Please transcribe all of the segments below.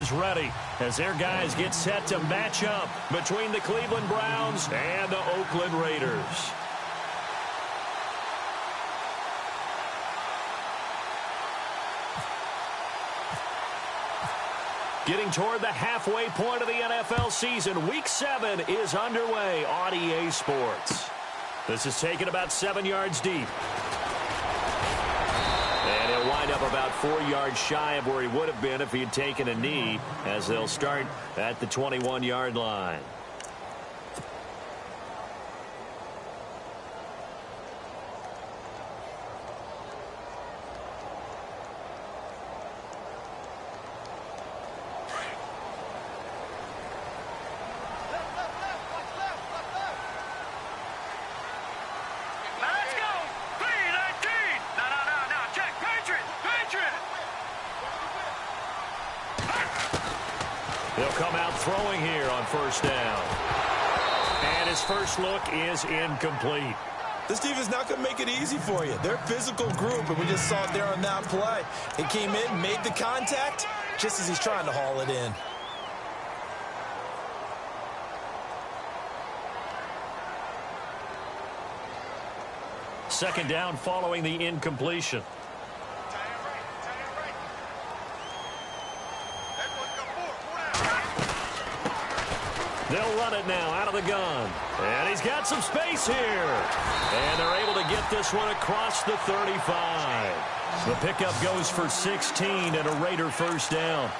is ready as their guys get set to match up between the Cleveland Browns and the Oakland Raiders. Getting toward the halfway point of the NFL season, Week 7 is underway on EA Sports. This is taken about 7 yards deep. And he'll wind up about 4 yards shy of where he would have been if he had taken a knee, as they'll start at the 21-yard line. They'll come out throwing here on first down. And his first look is incomplete. This defense is not going to make it easy for you. They're a physical group, and we just saw it there on that play. He came in, made the contact, just as he's trying to haul it in. Second down following the incompletion. They'll run it now out of the gun. And he's got some space here. And they're able to get this one across the 35. The pickup goes for 16 and a Raider first down.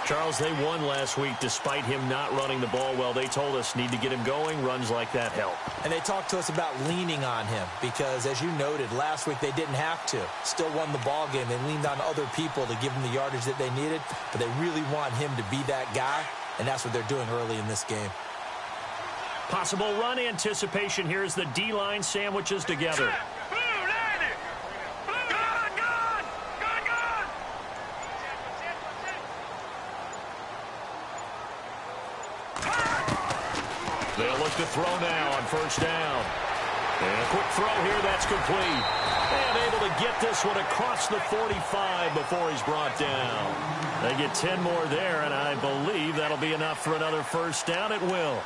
Charles, they won last week despite him not running the ball well. They told us need to get him going. Runs like that help. And they talked to us about leaning on him because, as you noted, last week they didn't have to. Still won the ball game. They leaned on other people to give them the yardage that they needed, but they really want him to be that guy. And that's what they're doing early in this game. Possible run anticipation here as the D-line sandwiches together. They'll look to throw now on first down. And a quick throw here, that's complete. And able to get this one across the 45 before he's brought down. They get 10 more there, and I believe that'll be enough for another first down. It will.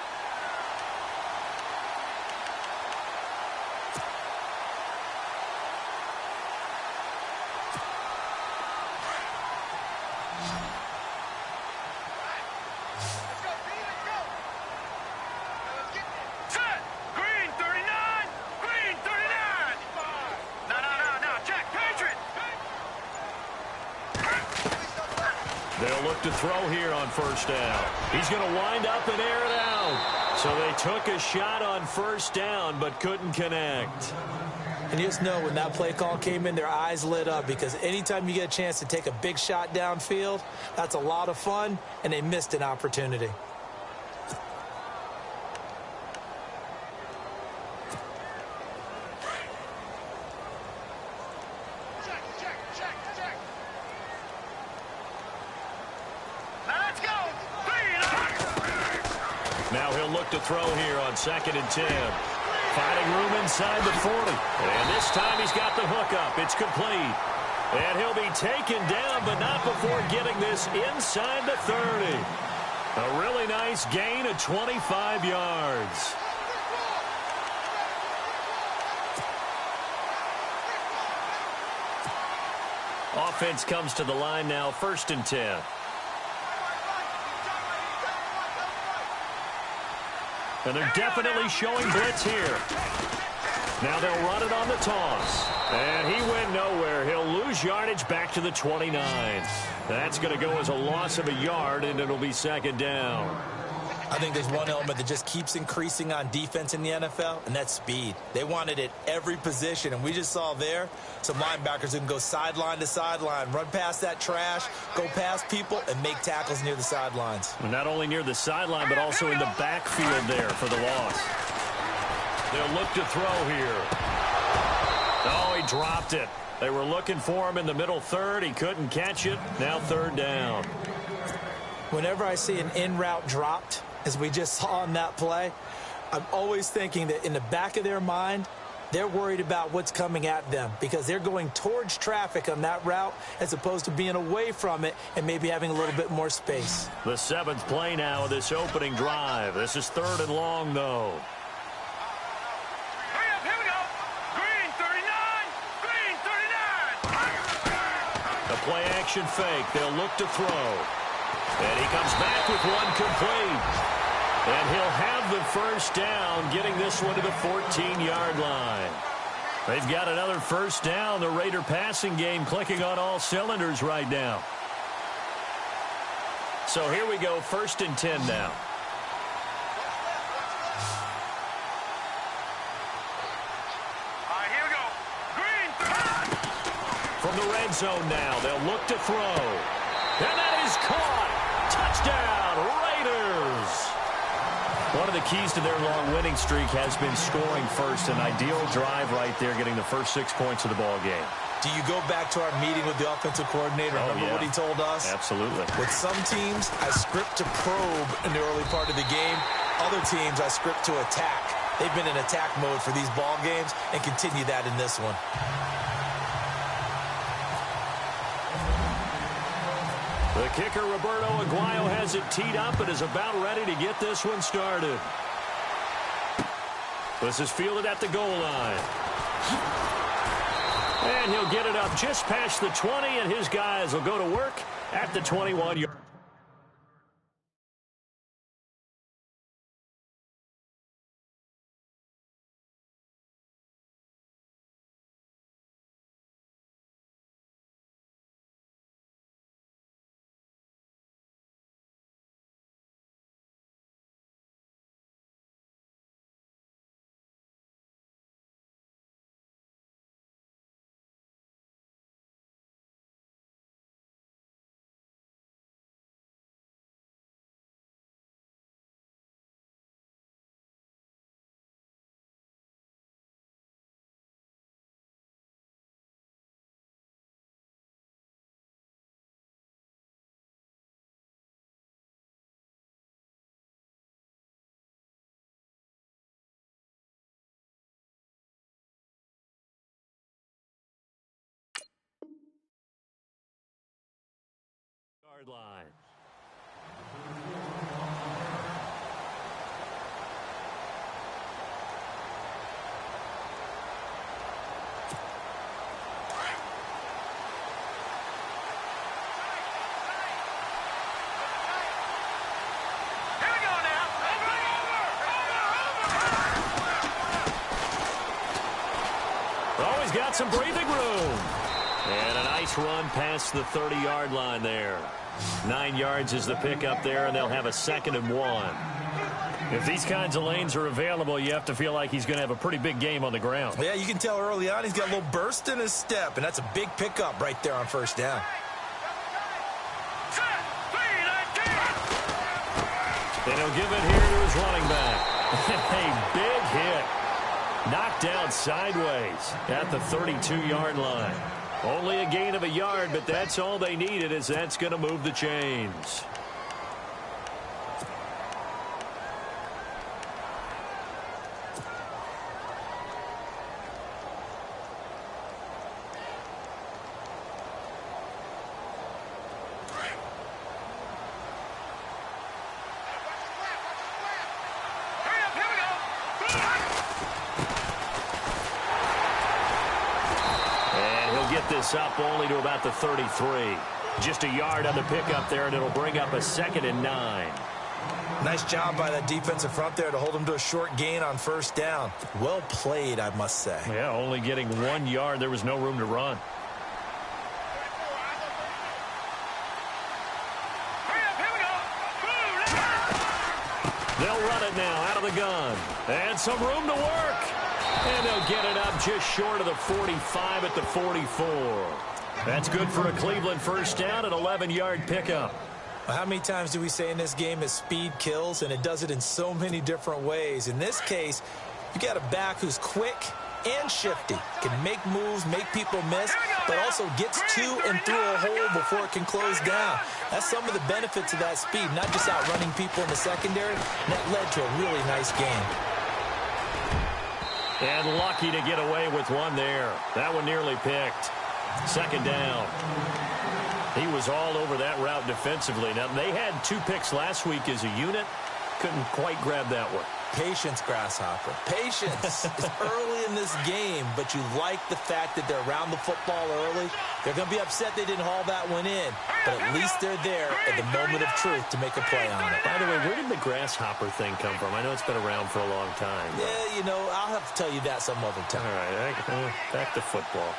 They'll look to throw here on first down. He's going to wind up and air it out. So they took a shot on first down but couldn't connect. And you just know when that play call came in, their eyes lit up because anytime you get a chance to take a big shot downfield, that's a lot of fun, and they missed an opportunity. Now he'll look to throw here on 2nd and 10. Finding room inside the 40. And this time he's got the hookup. It's complete. And he'll be taken down, but not before getting this inside the 30. A really nice gain of 25 yards. Offense comes to the line now, 1st and 10. And they're definitely showing blitz here. Now they'll run it on the toss. And he went nowhere. He'll lose yardage back to the 29. That's going to go as a loss of a yard, and it'll be 2nd down. I think there's one element that just keeps increasing on defense in the NFL, and that's speed. They want it at every position, and we just saw there some linebackers who can go sideline to sideline, run past that trash, go past people, and make tackles near the sidelines. And not only near the sideline, but also in the backfield there for the loss. They'll look to throw here. Oh, he dropped it. They were looking for him in the middle third. He couldn't catch it. Now 3rd down. Whenever I see an in-route dropped, as we just saw on that play, I'm always thinking that in the back of their mind, They're worried about what's coming at them because they're going towards traffic on that route as opposed to being away from it and maybe having a little bit more space. The seventh play now of this opening drive. This is 3rd and long, though. Here we go. Green 39. Green 39. A play-action fake. They'll look to throw. And he comes back with one complete. And he'll have the first down, getting this one to the 14-yard line. They've got another first down. The Raider passing game clicking on all cylinders right now. So here we go, 1st and 10 now. All right, here we go. Green. From the red zone now, they'll look to throw. And that is caught. Touchdown, Raiders. One of the keys to their long winning streak has been scoring first. An ideal drive right there, getting the first 6 points of the ball game. Do you go back to our meeting with the offensive coordinator? Remember what he told us? Absolutely. With some teams, I script to probe in the early part of the game. Other teams, I script to attack. They've been in attack mode for these ball games and continue that in this one. The kicker, Roberto Aguayo, has it teed up and is about ready to get this one started. This is fielded at the goal line. And he'll get it up just past the 20, and his guys will go to work at the 21-yard. Line. Here we go now. Oh, he's got some breathing room. And a nice run past the 30-yard line there. 9 yards is the pickup there, and they'll have a 2nd and 1. If these kinds of lanes are available, you have to feel like he's going to have a pretty big game on the ground. Yeah, you can tell early on he's got a little burst in his step, and that's a big pickup right there on first down. And he'll give it here to his running back. A big hit. Knocked down sideways at the 32-yard line. Only a gain of a yard, but that's all they needed, as that's going to move the chains. This up only to about the 33. Just a yard on the pickup there, and it'll bring up a 2nd and 9. Nice job by that defensive front there to hold him to a short gain on first down. Well played, I must say. Yeah, only getting 1 yard. There was no room to run. They'll run it now out of the gun. And some room to work. And they'll get it up just short of the 45 at the 44. That's good for a Cleveland first down, an 11-yard pickup. How many times do we say in this game that speed kills, and it does it in so many different ways? In this case, you got a back who's quick and shifty, can make moves, make people miss, but also gets to and through a hole before it can close down. That's some of the benefits of that speed, not just outrunning people in the secondary, and that led to a really nice game. And lucky to get away with one there. That one nearly picked. Second down. He was all over that route defensively. Now, they had 2 picks last week as a unit. Couldn't quite grab that one. Patience, Grasshopper. Patience. It's early in this game, but you like the fact that they're around the football early. They're going to be upset they didn't haul that one in, but at least they're there at the moment of truth to make a play on it. By the way, where did the grasshopper thing come from? I know it's been around for a long time. But... yeah, you know, I'll have to tell you that some other time. All right, back to football.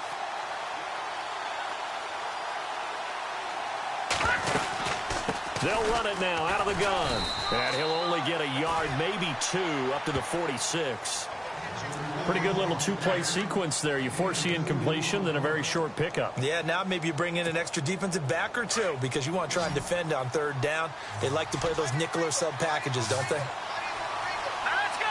They'll run it now out of the gun. And he'll only get a yard, maybe 2, up to the 46. Pretty good little 2-play sequence there. You force the incompletion, then a very short pickup. Yeah, now maybe you bring in an extra defensive back or 2 because you want to try and defend on 3rd down. They like to play those nickel or sub packages, don't they? Let's go.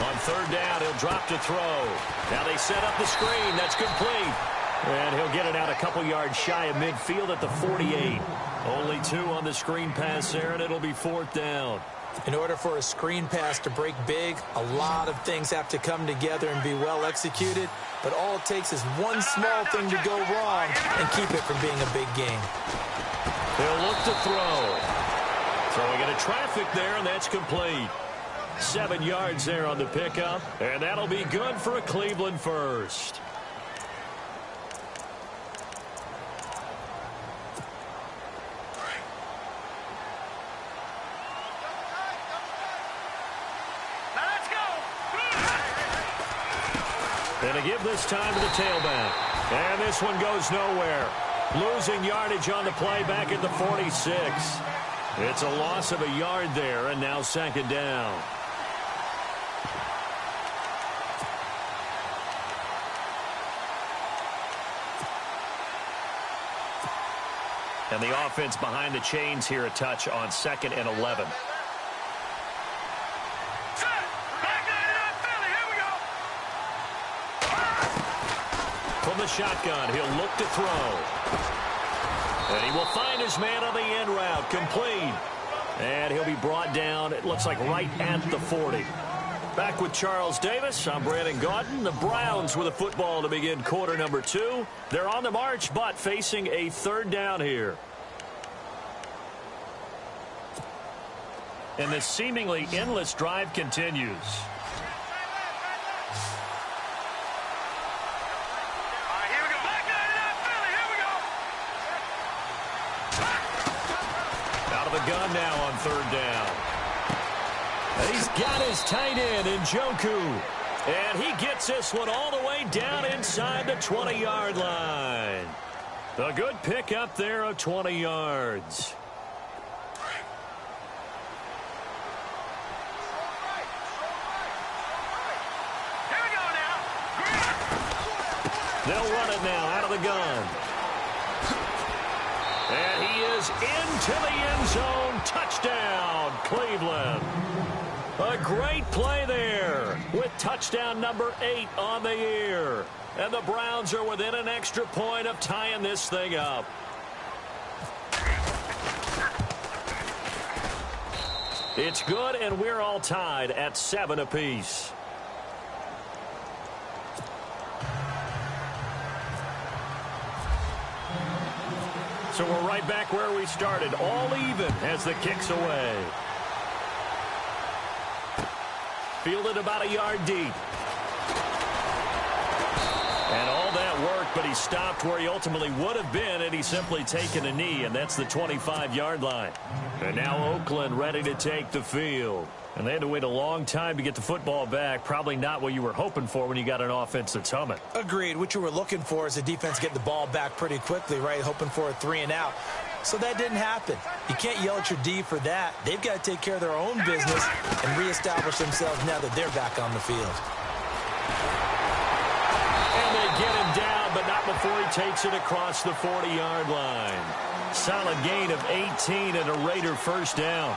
On 3rd down, he'll drop to throw. Now they set up the screen. That's complete. And he'll get it out a couple yards shy of midfield at the 48. Only 2 on the screen pass there, and it'll be 4th down. In order for a screen pass to break big, a lot of things have to come together and be well executed. But all it takes is one small thing to go wrong and keep it from being a big game. They'll look to throw. Throwing into traffic there, and that's complete. 7 yards there on the pickup, and that'll be good for a Cleveland first. And a give this time to the tailback. And this one goes nowhere. Losing yardage on the play back at the 46. It's a loss of a yard there, and now 2nd down. And the offense behind the chains here a touch on 2nd and 11. From the shotgun, he'll look to throw. And he will find his man on the end route, complete. And he'll be brought down, it looks like right at the 40. Back with Charles Davis, I'm Brandon Gaudin. The Browns with a football to begin quarter number 2. They're on the march, but facing a 3rd down here. And this seemingly endless drive continues. Gun now on 3rd down. He's got his tight end in Njoku. And he gets this one all the way down inside the 20-yard line. A good pick up there of 20 yards. Here we go now. They'll run it now out of the gun. And he is into the end zone. Touchdown, Cleveland. A great play there with touchdown number 8 on the year. And the Browns are within an extra point of tying this thing up. It's good, and we're all tied at 7 apiece. So we're right back where we started, all even as the kick's away. Fielded about a yard deep. And all that work, but he stopped where he ultimately would have been had he simply taken a knee, and that's the 25-yard line. And now Oakland ready to take the field. And they had to wait a long time to get the football back. Probably not what you were hoping for when you got an offense that's humming. Agreed. What you were looking for is the defense getting the ball back pretty quickly, right? Hoping for a 3-and-out. So that didn't happen. You can't yell at your D for that. They've got to take care of their own business and reestablish themselves now that they're back on the field. And they get him down, but not before he takes it across the 40-yard line. Solid gain of 18 and a Raider first down.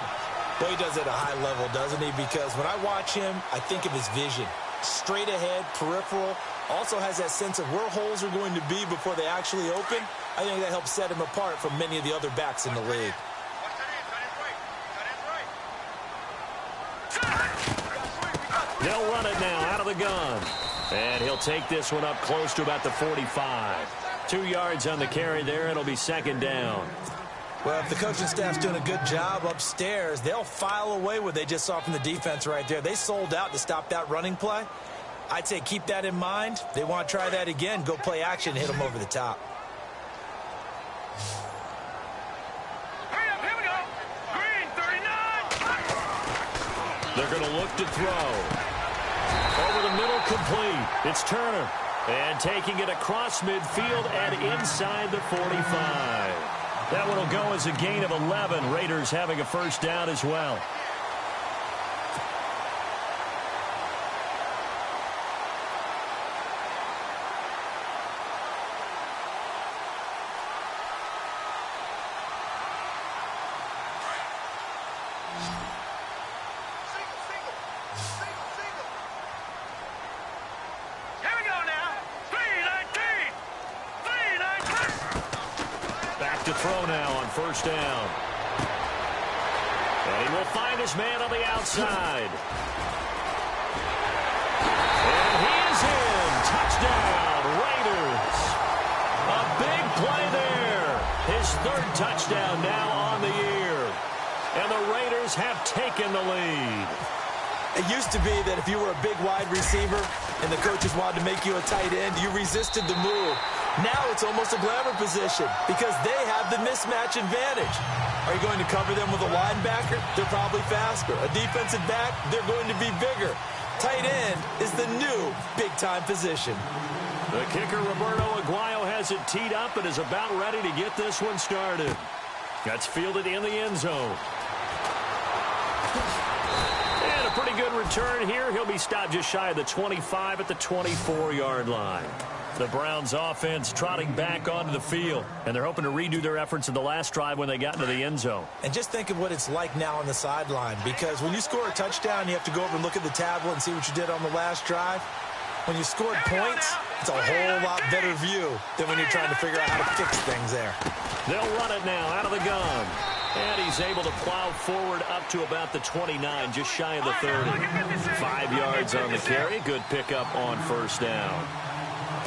Well, he does it at a high level, doesn't he? Because when I watch him, I think of his vision. Straight ahead, peripheral. Also has that sense of where holes are going to be before they actually open. I think that helps set him apart from many of the other backs in the league. They'll run it now out of the gun. And he'll take this one up close to about the 45. 2 yards on the carry there. It'll be second down. Well, if the coaching staff's doing a good job upstairs, they'll file away what they just saw from the defense right there. They sold out to stop that running play. I'd say keep that in mind. They want to try that again. Go play action and hit them over the top. Hurry up, here we go. Green, 39. They're going to look to throw. Over the middle, complete. It's Turner. And taking it across midfield and inside the 45. That one will go as a gain of 11. Raiders having a first down as well. Throw now on first down. And he will find his man on the outside. And he is in. Touchdown, Raiders. A big play there. His third touchdown now on the year. And the Raiders have taken the lead. It used to be that if you were a big wide receiver and the coaches wanted to make you a tight end, you resisted the move. Now it's almost a glamour position because they have the mismatch advantage. Are you going to cover them with a linebacker? They're probably faster. A defensive back? They're going to be bigger. Tight end is the new big-time position. The kicker, Roberto Aguayo, has it teed up and is about ready to get this one started. That's fielded in the end zone. And a pretty good return here. He'll be stopped just shy of the 25 at the 24-yard line. The Browns offense trotting back onto the field, and they're hoping to redo their efforts in the last drive when they got into the end zone. And just think of what it's like now on the sideline, because when you score a touchdown, you have to go over and look at the tablet and see what you did on the last drive. When you scored points, it's a whole lot better view than when you're trying to figure out how to fix things there. They'll run it now out of the gun. And he's able to plow forward up to about the 29, just shy of the 30. 5 yards on the carry. Good pickup on first down.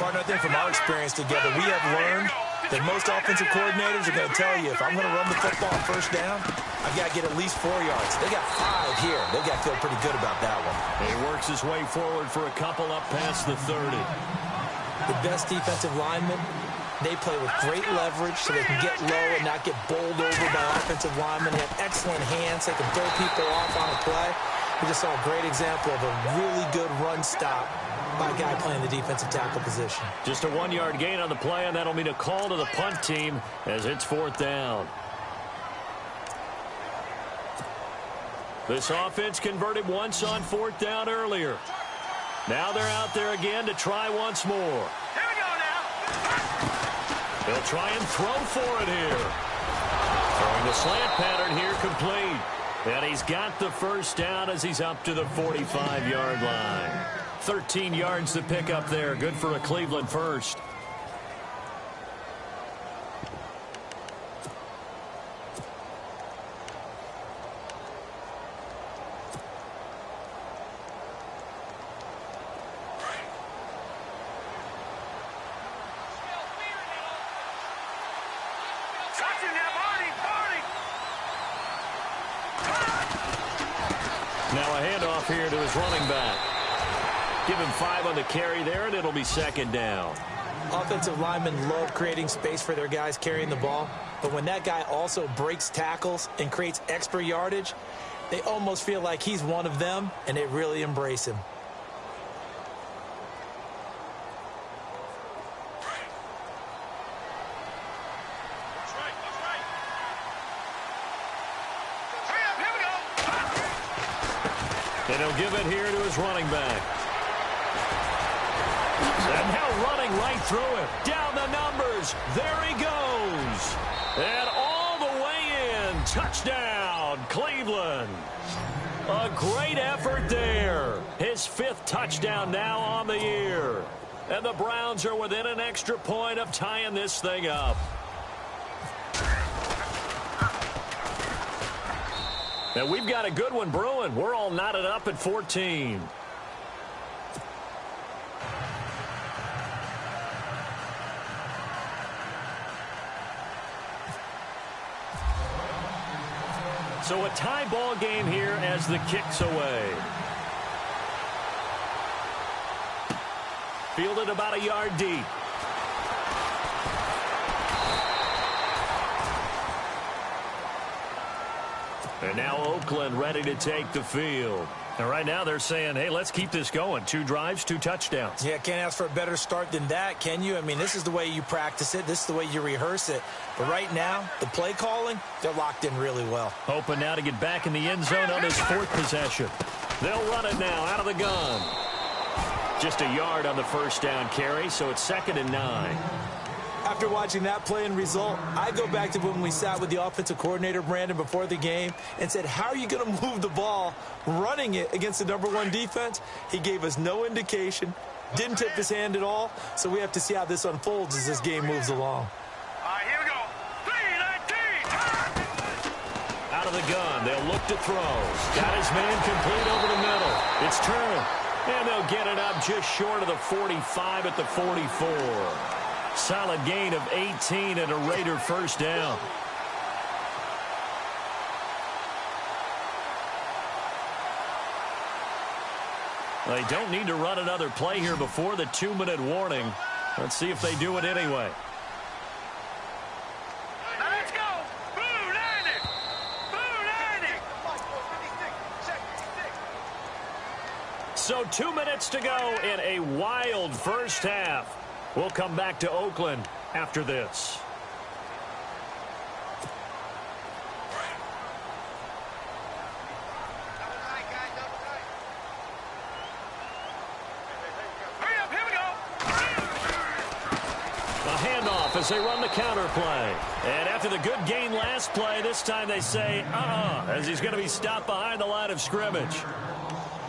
Partner, I think from our experience together, we have learned that most offensive coordinators are going to tell you, if I'm going to run the football on first down, I've got to get at least 4 yards. They got 5 here. They got to feel pretty good about that one. He works his way forward for a couple up past the 30. The best defensive linemen, they play with great leverage so they can get low and not get bowled over by offensive linemen. They have excellent hands. They can throw people off on a play. We just saw a great example of a really good run stop by a guy playing the defensive tackle position. Just a 1-yard gain on the play, and that'll mean a call to the punt team as it's fourth down. This offense converted once on fourth down earlier. Now they're out there again to try once more. Here we go now. They'll try and throw for it here. Throwing the slant pattern here complete. And he's got the first down as he's up to the 45-yard line. 13 yards to pick up there. Good for a Cleveland first. Now a handoff here to his running back. Give him 5 on the carry there, and it'll be second down. Offensive linemen love creating space for their guys carrying the ball, but when that guy also breaks tackles and creates extra yardage, they almost feel like he's one of them, and they really embrace him. And he'll give it here to his running back. And now running right through it. Down the numbers. There he goes. And all the way in. Touchdown, Cleveland. A great effort there. His 5th touchdown now on the year. And the Browns are within an extra point of tying this thing up. And we've got a good one brewing. We're all knotted up at 14. So a tie ball game here as the kick's away. Fielded about a yard deep. And now Oakland ready to take the field. And right now they're saying, hey, let's keep this going. 2 drives, 2 touchdowns. Yeah, can't ask for a better start than that, can you? I mean, this is the way you practice it. This is the way you rehearse it. But right now, the play calling, they're locked in really well. Hoping now to get back in the end zone on his 4th possession. They'll run it now out of the gun. Just a yard on the first down carry, so it's 2nd and 9. After watching that play and result, I go back to when we sat with the offensive coordinator, Brandon, before the game and said, how are you going to move the ball running it against the #1 defense? He gave us no indication, didn't tip his hand at all, so we have to see how this unfolds as this game moves along. Here we go. 3-19. Out of the gun, they'll look to throw. Got his man complete over the middle. It's turned, and they'll get it up just short of the 45 at the 44. Solid gain of 18 and a Raider first down. They don't need to run another play here before the 2-minute warning. Let's see if they do it anyway. Now let's go. Blue 90. Blue 90. So 2 minutes to go in a wild first half. We'll come back to Oakland after this. Hurry up, here we go. A handoff as they run the counter play. And after the good gain last play, this time they say, as he's going to be stopped behind the line of scrimmage.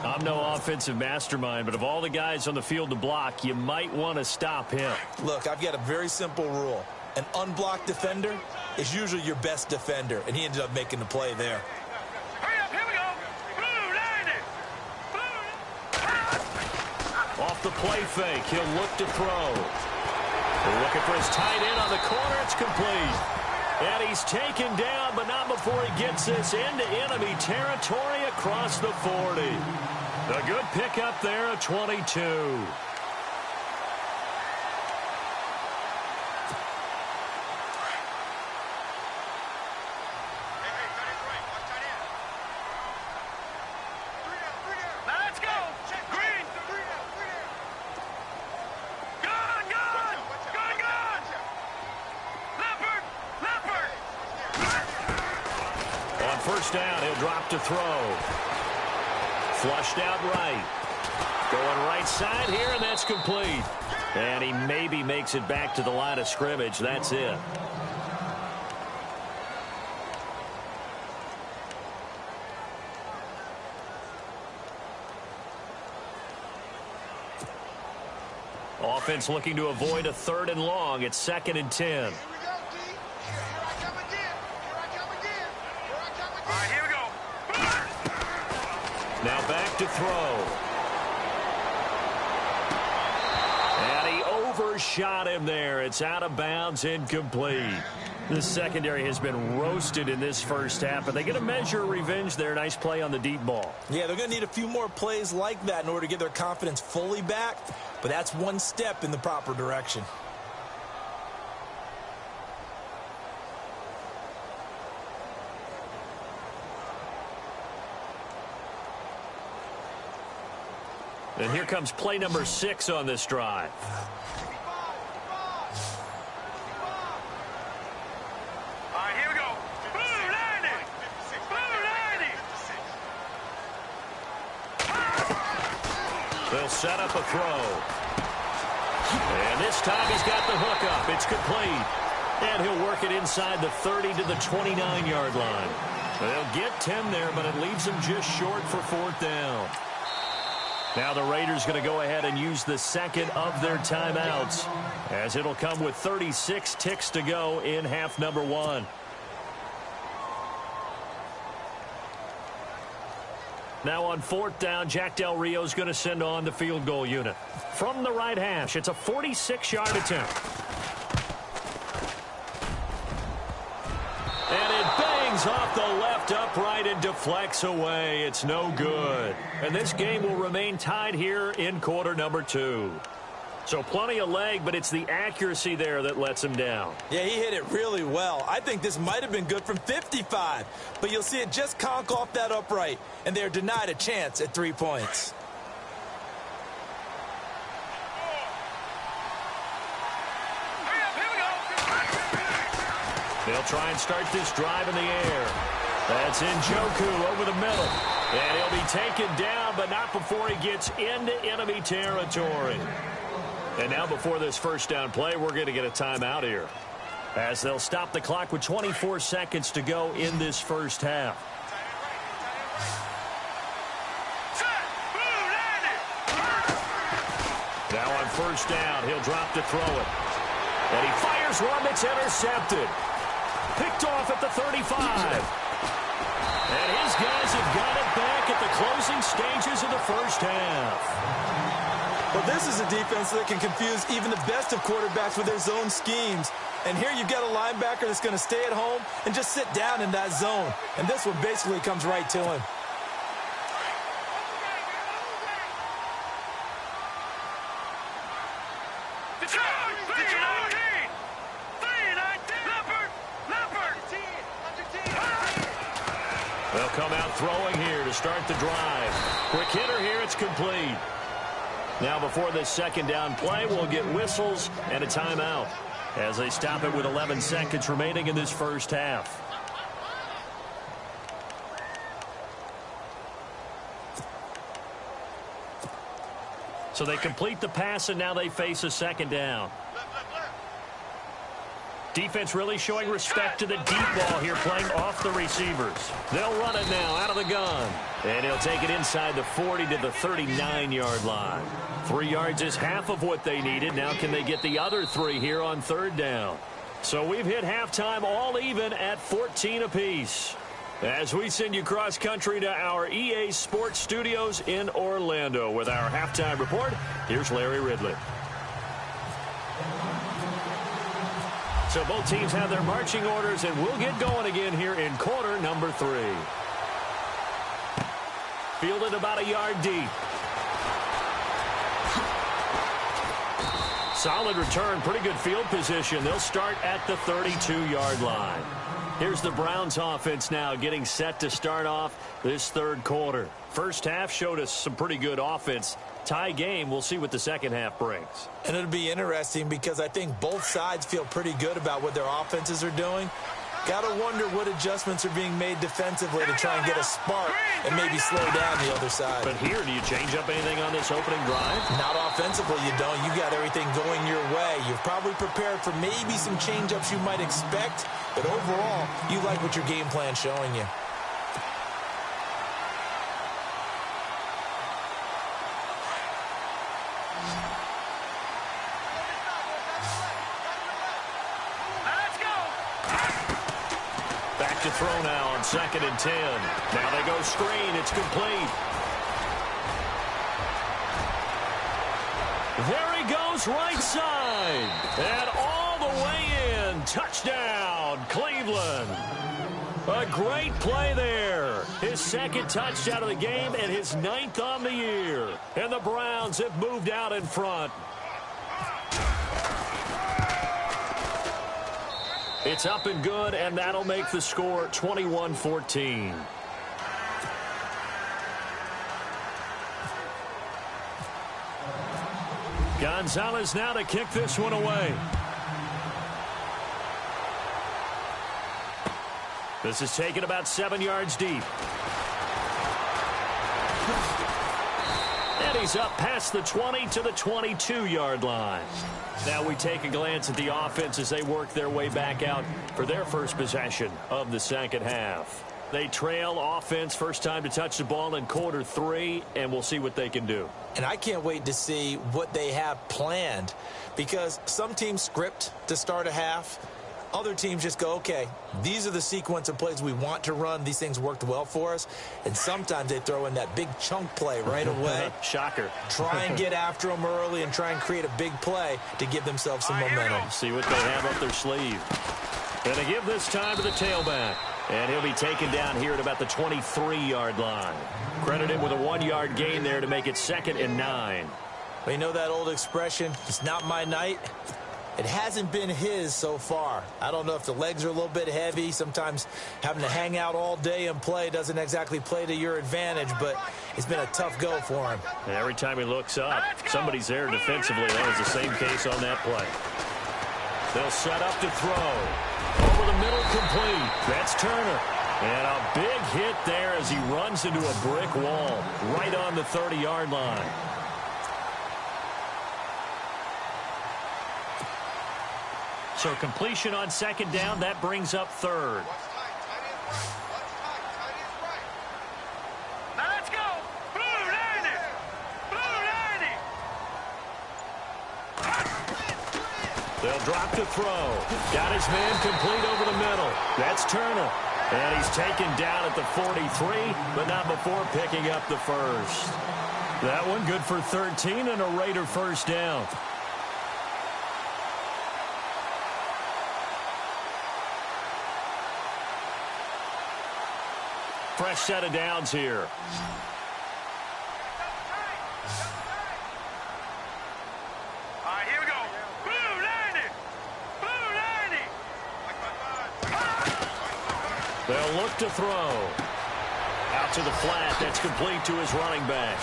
I'm no offensive mastermind, but of all the guys on the field to block, you might want to stop him. Look, I've got a very simple rule. An unblocked defender is usually your best defender, and he ended up making the play there. Hurry up, here we go. Blue 90. Off the play fake, he'll look to throw. They're looking for his tight end on the corner. It's complete. And he's taken down, but not before he gets this into enemy territory across the 40. A good pickup there at 22. First down, he'll drop to throw. Flushed out right. Going right side here, and that's complete. And he maybe makes it back to the line of scrimmage. That's it. Offense looking to avoid a 3rd and long. It's 2nd and 10. Now back to throw. And he overshot him there. It's out of bounds, incomplete. The secondary has been roasted in this first half, but they get a measure of revenge there. Nice play on the deep ball. Yeah, they're going to need a few more plays like that in order to get their confidence fully back, but that's one step in the proper direction. And here comes play number 6 on this drive. Here we go. Blue 90. Blue 90. They'll set up a throw. And this time he's got the hook up. It's complete. And he'll work it inside the 30 to the 29-yard line. They'll get 10 there, but it leaves them just short for 4th down. Now the Raiders going to go ahead and use the second of their timeouts, as it'll come with 36 ticks to go in half number 1. Now on 4th down, Jack Del Rio's going to send on the field goal unit. From the right hash, it's a 46-yard attempt. And it bangs off the left Popped upright and deflects away. It's no good. And this game will remain tied here in quarter number 2. So plenty of leg, but it's the accuracy there that lets him down. Yeah, he hit it really well. I think this might have been good from 55. But you'll see it just conk off that upright. And they're denied a chance at 3 points. They'll try and start this drive in the air. That's Njoku over the middle. And he'll be taken down, but not before he gets into enemy territory. And now before this first down play, we're going to get a timeout here, as they'll stop the clock with 24 seconds to go in this first half. Now on first down, he'll drop to throw it. And he fires one that's intercepted. Picked off at the 35. And his guys have got it back at the closing stages of the first half. Well, this is a defense that can confuse even the best of quarterbacks with their zone schemes. And here you've got a linebacker that's going to stay at home and just sit down in that zone. And this one basically comes right to him. They'll come out throwing here to start the drive. Quick hitter here, it's complete. Now before this second down play, we'll get whistles and a timeout as they stop it with 11 seconds remaining in this first half. So they complete the pass, and now they face a second down. Defense really showing respect to the deep ball here, playing off the receivers. They'll run it now out of the gun. And he'll take it inside the 40 to the 39-yard line. 3 yards is half of what they needed. Now can they get the other 3 here on third down? So we've hit halftime all even at 14 apiece. As we send you cross-country to our EA Sports Studios in Orlando with our halftime report, here's Larry Ridley. So both teams have their marching orders, and we'll get going again here in quarter number 3. Fielded about a yard deep. Solid return, pretty good field position. They'll start at the 32-yard line. Here's the Browns offense now getting set to start off this third quarter. First half showed us some pretty good offense. Tie game, we'll see what the second half brings. And it'll be interesting because I think both sides feel pretty good about what their offenses are doing. Got to wonder what adjustments are being made defensively to try and get a spark and maybe slow down the other side. But here, do you change up anything on this opening drive? Not offensively, you don't. You got everything going your way. You've probably prepared for maybe some change-ups you might expect, but overall, you like what your game plan's showing you. To throw now on 2nd and 10. Now they go screen. It's complete. There he goes right side. And all the way in. Touchdown, Cleveland. A great play there. His second touchdown of the game and his 9th on the year. And the Browns have moved out in front. It's up and good, and that'll make the score 21-14. Gonzalez now to kick this one away. This is taken about 7 yards deep. And he's up past the 20 to the 22-yard line. Now we take a glance at the offense as they work their way back out for their first possession of the second half. They trail offense, first time to touch the ball in quarter 3, and we'll see what they can do. And I can't wait to see what they have planned, because some teams script to start a half. Other teams just go, okay, these are the sequence of plays we want to run. These things worked well for us. And sometimes they throw in that big chunk play right away. Shocker. Try and get after them early and try and create a big play to give themselves some momentum. See what they have up their sleeve. And they give this time to the tailback. And he'll be taken down here at about the 23-yard line. Credit him with a 1-yard gain there to make it 2nd and 9. Well, you know that old expression, it's not my night? It hasn't been his so far. I don't know if the legs are a little bit heavy. Sometimes having to hang out all day and play doesn't exactly play to your advantage, but it's been a tough go for him. And every time he looks up, somebody's there defensively. That was the same case on that play. They'll set up to throw. Over the middle, complete. That's Turner. And a big hit there as he runs into a brick wall right on the 30-yard line. So completion on 2nd down, that brings up 3rd. Now let's go. Blue 90. Blue 90. They'll drop to throw. Got his man complete over the middle. That's Turner. And he's taken down at the 43, but not before picking up the first. That one good for 13 and a Raider first down. Fresh set of downs here. All right, here we go. Blue 90. Blue 90. They'll look to throw. Out to the flat. That's complete to his running back.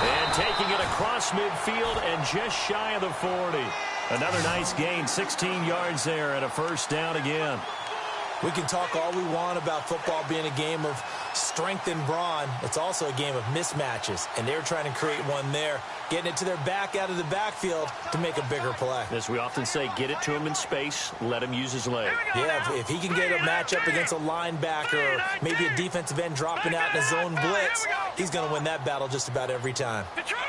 And taking it across midfield and just shy of the 40. Another nice gain, 16 yards there and a first down again. We can talk all we want about football being a game of strength and brawn. It's also a game of mismatches, and they're trying to create one there, getting it to their back out of the backfield to make a bigger play. As we often say, get it to him in space, let him use his leg. Yeah, if he can get a matchup against a linebacker or maybe a defensive end dropping out in a zone blitz, he's going to win that battle just about every time. Detroit.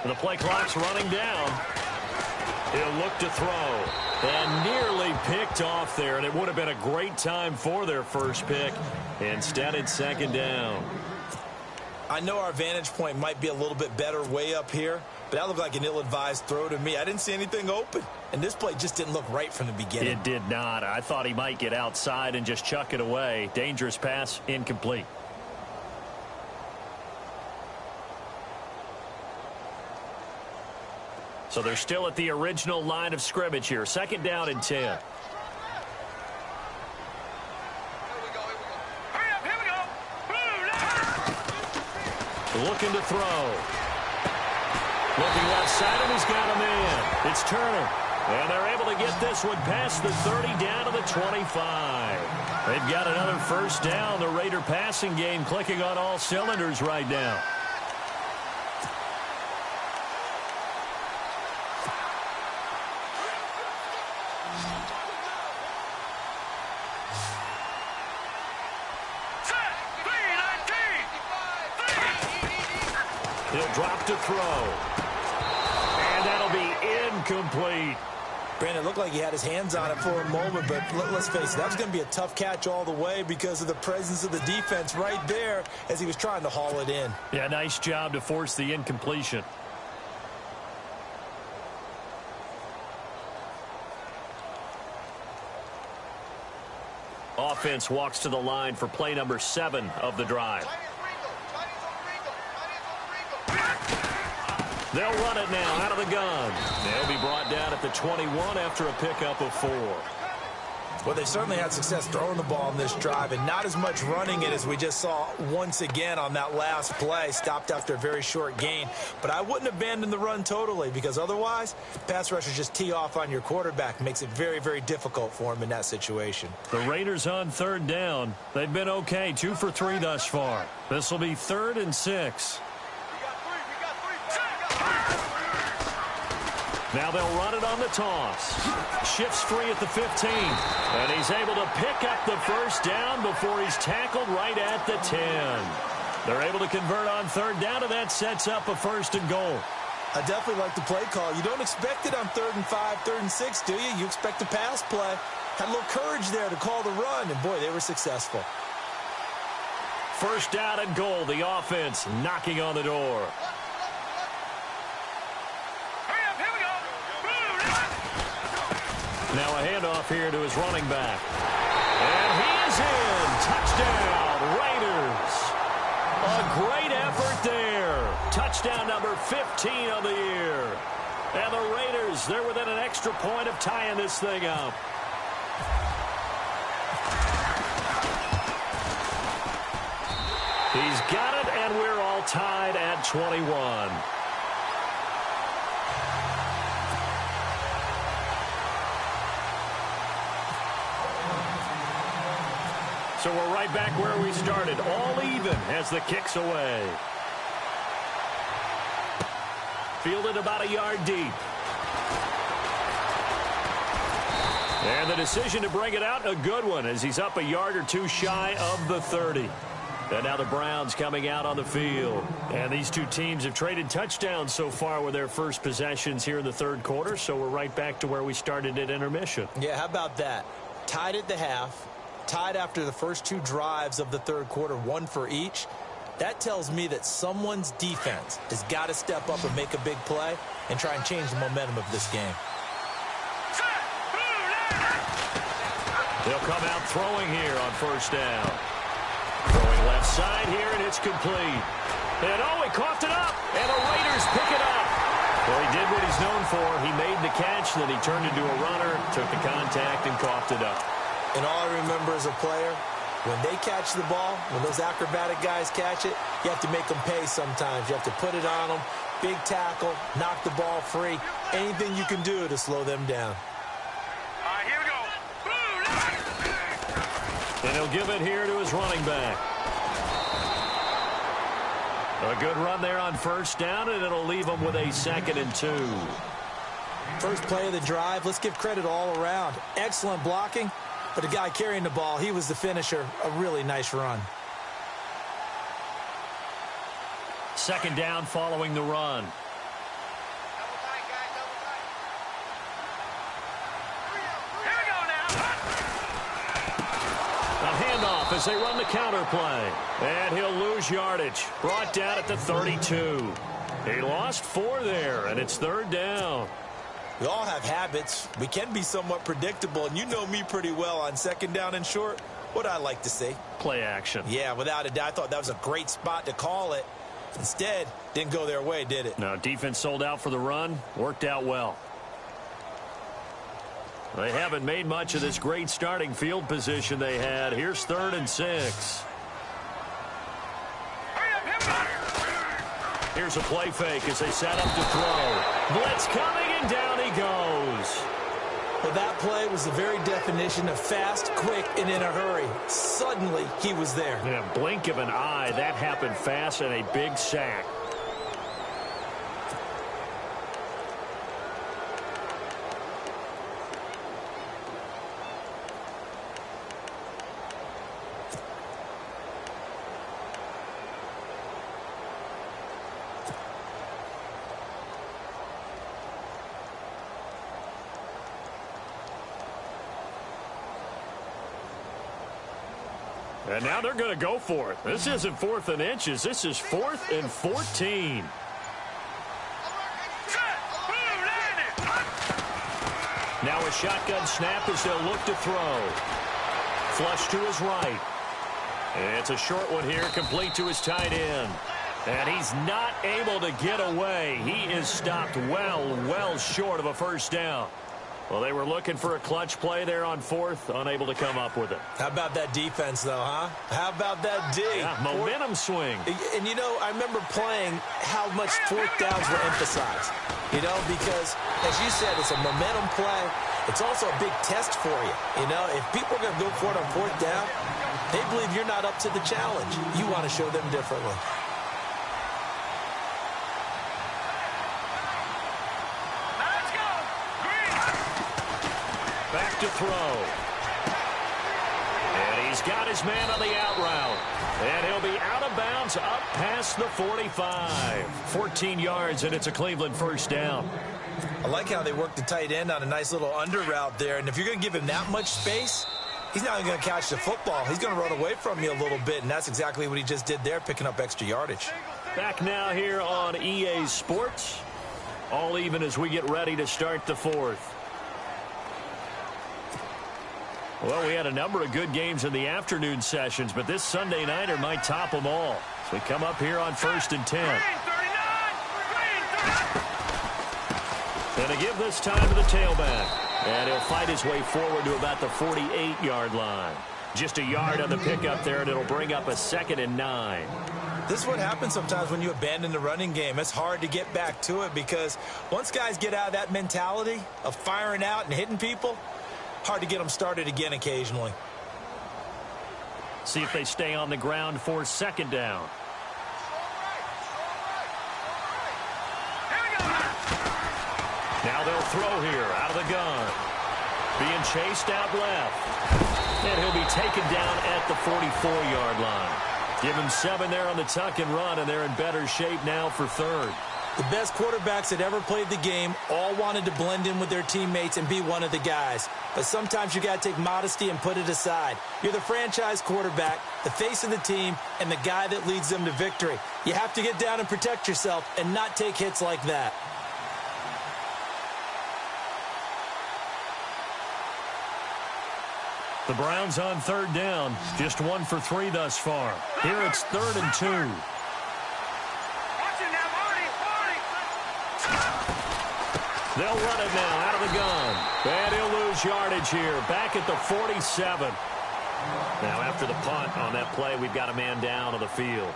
And the play clock's running down. He'll look to throw. And nearly picked off there, and it would have been a great time for their first pick. Instead, it's 2nd down. I know our vantage point might be a little bit better way up here, but that looked like an ill-advised throw to me. I didn't see anything open, and this play just didn't look right from the beginning. It did not. I thought he might get outside and just chuck it away. Dangerous pass, incomplete. So they're still at the original line of scrimmage here. 2nd down and 10. Hurry up, here we go. Blue 90. Looking to throw. Looking left side, and he's got a man. It's Turner. And they're able to get this one past the 30 down to the 25. They've got another first down. The Raider passing game clicking on all cylinders right now. He'll drop to throw. And that'll be incomplete. Brandon, it looked like he had his hands on it for a moment, but let's face it, that was going to be a tough catch all the way because of the presence of the defense right there as he was trying to haul it in. Yeah, nice job to force the incompletion. Offense walks to the line for play number 7 of the drive. They'll run it now out of the gun. They'll be brought down at the 21 after a pickup of 4. Well, they certainly had success throwing the ball in this drive and not as much running it as we just saw once again on that last play. Stopped after a very short gain. But I wouldn't abandon the run totally because otherwise, pass rushers just tee off on your quarterback. Makes it very, very difficult for him in that situation. The Raiders on 3rd down. They've been okay, 2 for 3 thus far. This will be 3rd and 6. Now they'll run it on the toss. Shifts free at the 15. And he's able to pick up the first down before he's tackled right at the 10. They're able to convert on 3rd down, and that sets up a 1st and goal. I definitely like the play call. You don't expect it on 3rd and 5, 3rd and 6, do you? You expect a pass play. Had a little courage there to call the run, and boy, they were successful. 1st down and goal. The offense knocking on the door. Now a handoff here to his running back. And he is in. Touchdown, Raiders. A great effort there. Touchdown number 15 of the year. And the Raiders, they're within an extra point of tying this thing up. He's got it, and we're all tied at 21. So we're right back where we started, all even as the kick's away. Fielded about a yard deep. And the decision to bring it out, a good one, as he's up a yard or two shy of the 30. And now the Browns coming out on the field. And these two teams have traded touchdowns so far with their first possessions here in the third quarter, so we're right back to where we started at intermission. Yeah, how about that? Tied at the half. Tied after the first two drives of the third quarter, one for each. That tells me that someone's defense has got to step up and make a big play and try and change the momentum of this game. They'll come out throwing here on first down. Throwing left side here, and it's complete. And he coughed it up, and the Raiders pick it up. Well, he did what he's known for. He made the catch, then he turned into a runner, took the contact, and coughed it up. And all I remember as a player, when they catch the ball, when those acrobatic guys catch it, you have to make them pay sometimes. You have to put it on them, big tackle, knock the ball free, anything you can do to slow them down. All right, here we go. And he'll give it here to his running back. A good run there on first down, and it'll leave him with a 2nd and 2. First play of the drive, let's give credit all around. Excellent blocking. But the guy carrying the ball, he was the finisher. A really nice run. 2nd down following the run. Here we go now. A handoff as they run the counter play. And he'll lose yardage. Brought down at the 32. He lost 4 there, and it's 3rd down. We all have habits. We can be somewhat predictable, and you know me pretty well on 2nd down and short. What I like to see? Play action. Yeah, without a doubt. I thought that was a great spot to call it. Instead, didn't go their way, did it? No, defense sold out for the run. Worked out well. They haven't made much of this great starting field position they had. Here's 3rd and 6. Here's a play fake as they set up to throw. Blitz coming, and down he goes. Well, that play was the very definition of fast, quick, and in a hurry. Suddenly, he was there. In a blink of an eye, that happened fast, and a big sack. And now they're going to go for it. This isn't 4th and inches. This is 4th and 14. Now a shotgun snap as they'll look to throw. Flush to his right. And it's a short one here, complete to his tight end. And he's not able to get away. He is stopped well short of a first down. Well, they were looking for a clutch play there on 4th, unable to come up with it. How about that defense, though, huh? How about that D? Yeah, momentum swing. And, you know, I remember playing how much 4th downs were emphasized. You know, because, as you said, it's a momentum play. It's also a big test for you. You know, if people are going to go for it on 4th down, they believe you're not up to the challenge. You want to show them differently. Back to throw. And he's got his man on the out route. And he'll be out of bounds up past the 45. 14 yards, and it's a Cleveland first down. I like how they work the tight end on a nice little under route there. And if you're going to give him that much space, he's not even going to catch the football. He's going to run away from you a little bit, and that's exactly what he just did there, picking up extra yardage. Back now here on EA Sports. All even as we get ready to start the 4th. Well, we had a number of good games in the afternoon sessions, but this Sunday nighter might top them all. So we come up here on 1st and 10. And to give this time to the tailback. And he'll fight his way forward to about the 48-yard line. Just a yard on the pickup there, and it'll bring up a 2nd and 9. This is what happens sometimes when you abandon the running game. It's hard to get back to it because once guys get out of that mentality of firing out and hitting people, hard to get them started again occasionally. See if they stay on the ground for 2nd down. Now they'll throw here out of the gun. Being chased out left. And he'll be taken down at the 44-yard line. Give him 7 there on the tuck and run, and they're in better shape now for 3rd. The best quarterbacks that ever played the game all wanted to blend in with their teammates and be one of the guys. But sometimes you got to take modesty and put it aside. You're the franchise quarterback, the face of the team, and the guy that leads them to victory. You have to get down and protect yourself and not take hits like that. The Browns on 3rd down. Just 1 for 3 thus far. Here it's 3rd and 2. They'll run it now out of the gun. And he'll lose yardage here. Back at the 47. Now after the punt on that play, we've got a man down on the field.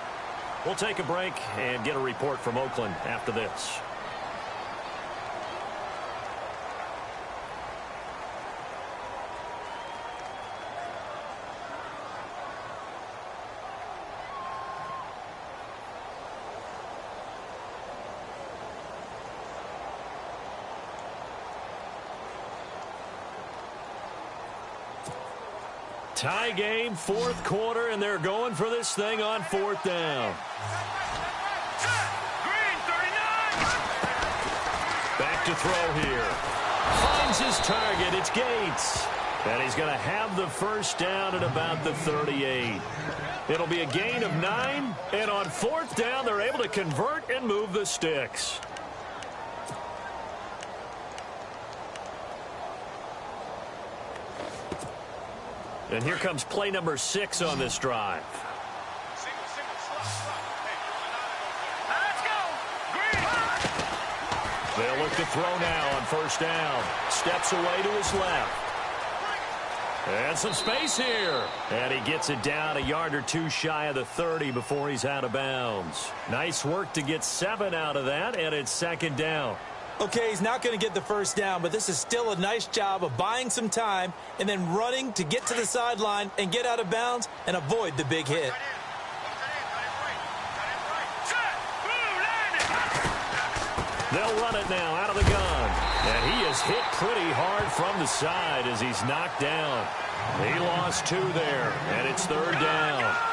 We'll take a break and get a report from Oakland after this. Tie game, 4th quarter, and they're going for this thing on 4th down. Back to throw here. Finds his target. It's Gates. And he's going to have the 1st down at about the 38. It'll be a gain of 9, and on 4th down, they're able to convert and move the sticks. And here comes play number 6 on this drive. They'll look to throw now on 1st down. Steps away to his left. And some space here. And he gets it down a yard or 2 shy of the 30 before he's out of bounds. Nice work to get 7 out of that, and it's 2nd down. Okay, he's not going to get the 1st down, but this is still a nice job of buying some time and then running to get to the sideline and get out of bounds and avoid the big hit. They'll run it now out of the gun. And he is hit pretty hard from the side as he's knocked down. He lost 2 there, and it's 3rd down.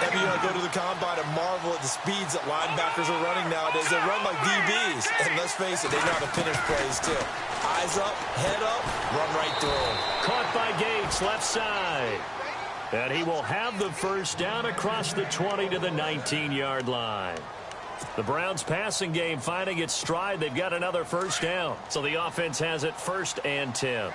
Every year I go to the combine and marvel at the speeds that linebackers are running nowadays. They run like DBs. And let's face it, they know how to finish plays too. Eyes up, head up, run right through them. Caught by Gates, left side. And he will have the 1st down across the 20 to the 19-yard line. The Browns passing game finding its stride. They've got another 1st down. So the offense has it 1st and 10.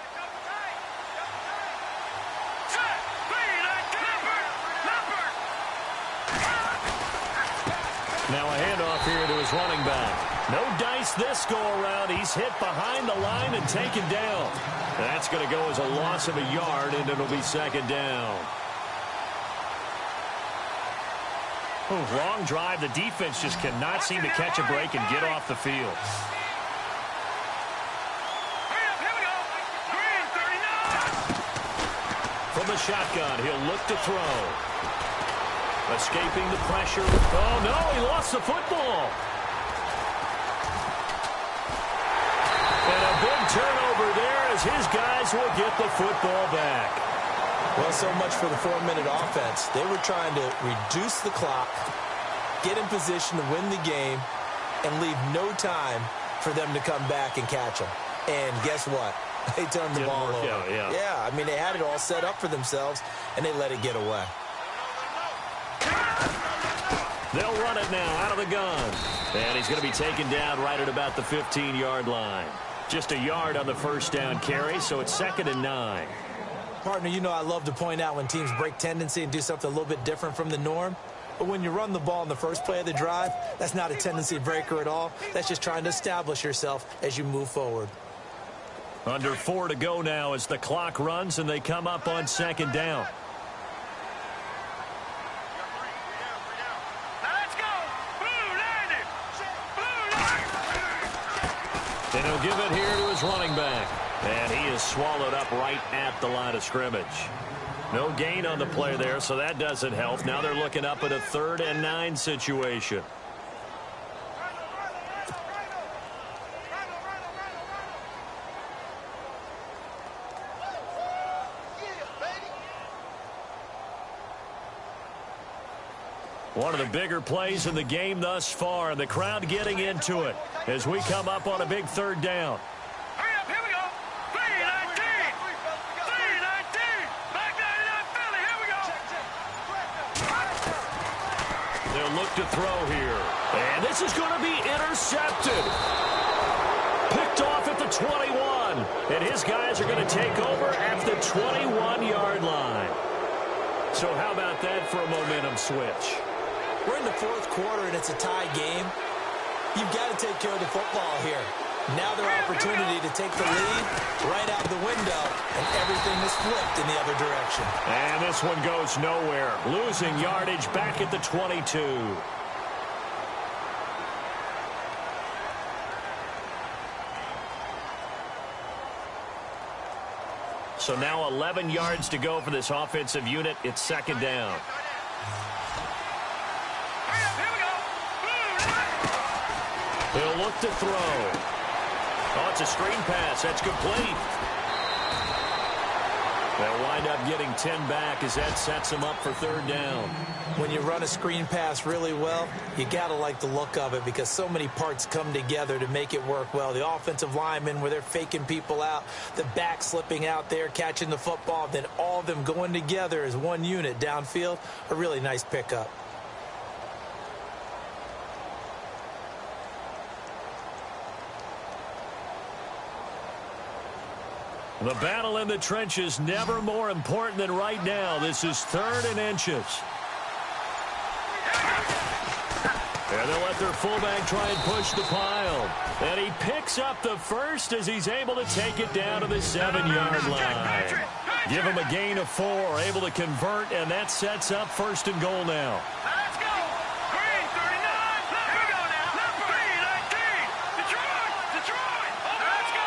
Now a handoff here to his running back. No dice this go-around. He's hit behind the line and taken down. That's going to go as a loss of a yard, and it'll be 2nd down. Long drive. The defense just cannot seem to catch a break and get off the field. From the shotgun, he'll look to throw. Escaping the pressure. Oh, no, he lost the football. And a big turnover there as his guys will get the football back. Well, so much for the 4-minute offense. They were trying to reduce the clock, get in position to win the game, and leave no time for them to come back and catch them. And guess what? They turned the ball over. Yeah, I mean, they had it all set up for themselves, and they let it get away. They'll run it now out of the gun. And he's going to be taken down right at about the 15-yard line. Just a yard on the 1st down carry, so it's 2nd and 9. Partner, you know I love to point out when teams break tendency and do something a little bit different from the norm. But when you run the ball in the first play of the drive, that's not a tendency breaker at all. That's just trying to establish yourself as you move forward. Under 4 to go now as the clock runs and they come up on second down. And he'll give it here to his running back. And he is swallowed up right at the line of scrimmage. No gain on the play there, so that doesn't help. Now they're looking up at a 3rd and 9 situation. One of the bigger plays in the game thus far, and the crowd getting into it as we come up on a big 3rd down. Hurry up, here we go. 3-19. 3-19. Back 99 Philly, here we go. They'll look to throw here. And this is going to be intercepted. Picked off at the 21. And his guys are going to take over at the 21-yard line. So how about that for a momentum switch? We're in the 4th quarter, and it's a tie game. You've got to take care of the football here. Now their opportunity to take the lead right out the window, and everything is flipped in the other direction. And this one goes nowhere. Losing yardage back at the 22. So now 11 yards to go for this offensive unit. It's second down. He'll look to throw. Oh, it's a screen pass. That's complete. They'll wind up getting 10 back as that sets them up for 3rd down. When you run a screen pass really well, you got to like the look of it because so many parts come together to make it work well. The offensive linemen where they're faking people out, the back slipping out there, catching the football, then all of them going together as one unit downfield, a really nice pickup. The battle in the trenches never more important than right now. This is 3rd and inches. And they'll let their fullback try and push the pile. And he picks up the first as he's able to take it down to the 7-yard line. Give him a gain of 4, able to convert, and that sets up 1st and goal now. Let's go. Green 39. Here we go now. 3-19. Detroit. Let's go.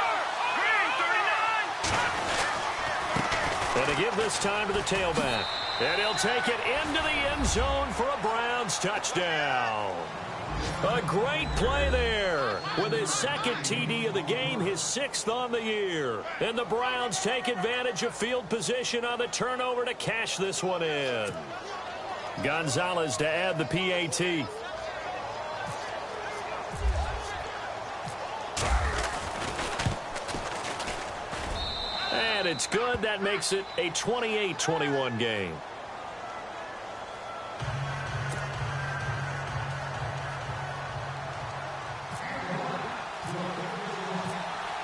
Green 39. And to give this time to the tailback. And he'll take it into the end zone for a Browns touchdown. A great play there with his 2nd TD of the game, his 6th on the year. And the Browns take advantage of field position on the turnover to cash this one in. Gonzalez to add the PAT. And it's good. That makes it a 28-21 game.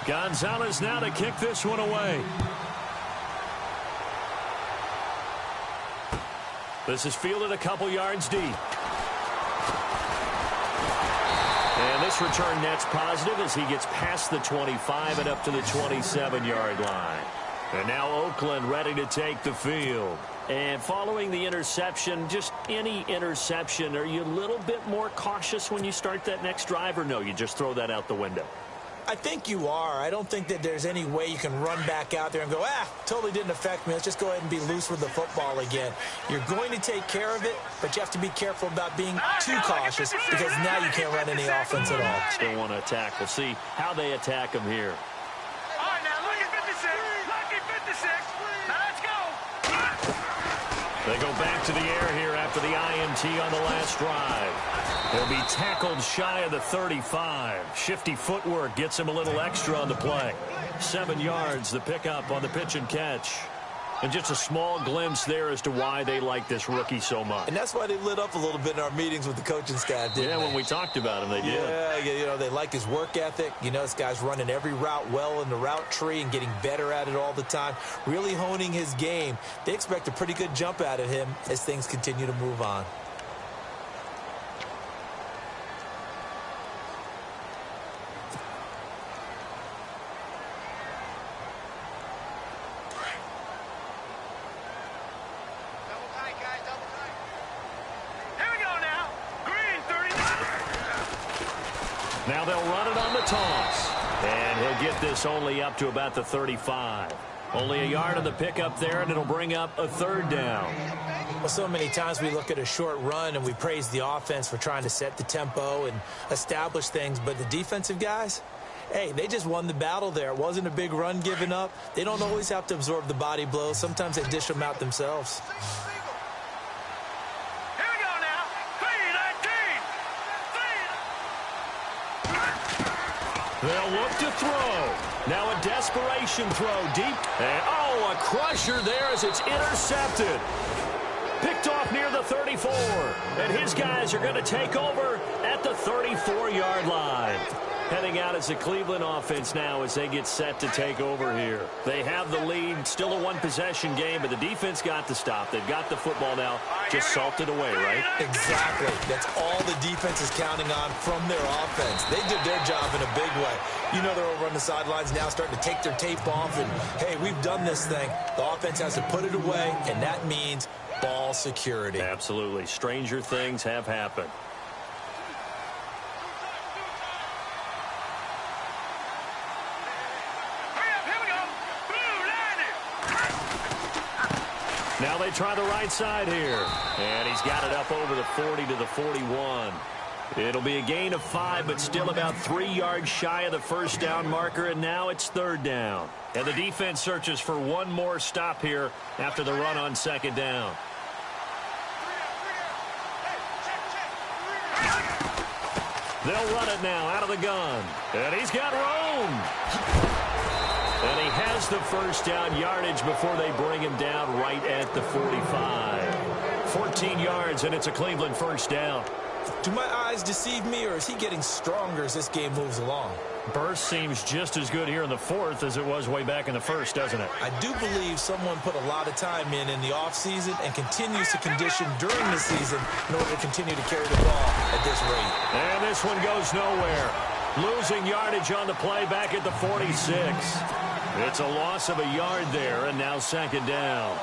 Gonzalez now to kick this one away. This is fielded a couple yards deep. And this return net's positive as he gets past the 25 and up to the 27-yard line. And now Oakland ready to take the field. And following the interception, just any interception, are you a little bit more cautious when you start that next drive, or no, you just throw that out the window? I think you are. I don't think that there's any way you can run back out there and go, totally didn't affect me. Let's just go ahead and be loose with the football again. You're going to take care of it, but you have to be careful about being too cautious because now you can't run any offense at all. Still want to attack. We'll see how they attack him here. All right, now, lucky 56. Lucky 56. Now, let's go. They go back to the air here after the INT on the last drive. He'll be tackled shy of the 35. Shifty footwork gets him a little extra on the play. 7 yards, the pickup on the pitch and catch. And just a small glimpse there as to why they like this rookie so much. And that's why they lit up a little bit in our meetings with the coaching staff, didn't they? When we talked about him, they did. Yeah, they like his work ethic. This guy's running every route well in the route tree and getting better at it all the time, really honing his game. They expect a pretty good jump out of him as things continue to move on. Now they'll run it on the toss. And he'll get this only up to about the 35. Only a yard on the pickup there, and it'll bring up a third down. Well, so many times we look at a short run and we praise the offense for trying to set the tempo and establish things. But the defensive guys, hey, they just won the battle there. It wasn't a big run given up. They don't always have to absorb the body blows. Sometimes they dish them out themselves. They'll look to throw. Now a desperation throw deep. And, a crusher there as it's intercepted. Picked off near the 34. And his guys are going to take over at the 34-yard line. Heading out as the Cleveland offense now as they get set to take over here. They have the lead, still a one-possession game, but the defense got the stop. They've got the football now, just salted away, right? Exactly. That's all the defense is counting on from their offense. They did their job in a big way. They're over on the sidelines now starting to take their tape off, and, hey, we've done this thing. The offense has to put it away, and that means ball security. Absolutely. Stranger things have happened. Now they try the right side here. And he's got it up over the 40 to the 41. It'll be a gain of 5, but still about 3 yards shy of the first down marker, and now it's third down. And the defense searches for one more stop here after the run on second down. They'll run it now out of the gun. And he's got room. And he has the first down yardage before they bring him down right at the 45. 14 yards, and it's a Cleveland first down. Do my eyes deceive me, or is he getting stronger as this game moves along? Burst seems just as good here in the fourth as it was way back in the first, doesn't it? I do believe someone put a lot of time in the offseason and continues to condition during the season in order to continue to carry the ball at this rate. And this one goes nowhere. Losing yardage on the play back at the 46. It's a loss of a yard there, and now second down.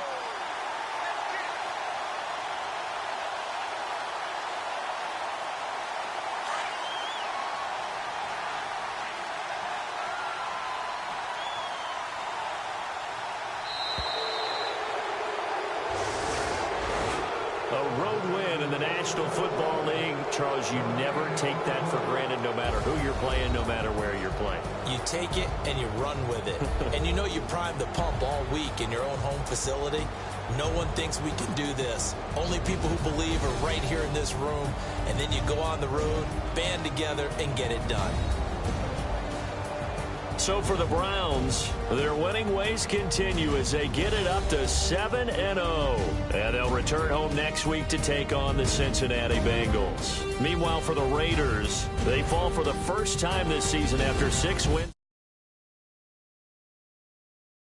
A road win in the National Football League. Charles, you never take that for granted no matter who you're playing, no matter where you're playing. You take it and you run with it. And you primed the pump all week in your own home facility. No one thinks we can do this. Only people who believe are right here in this room. And then you go on the road, band together, and get it done. So for the Browns, their winning ways continue as they get it up to 7-0. And they'll return home next week to take on the Cincinnati Bengals. Meanwhile, for the Raiders, they fall for the first time this season after 6 wins.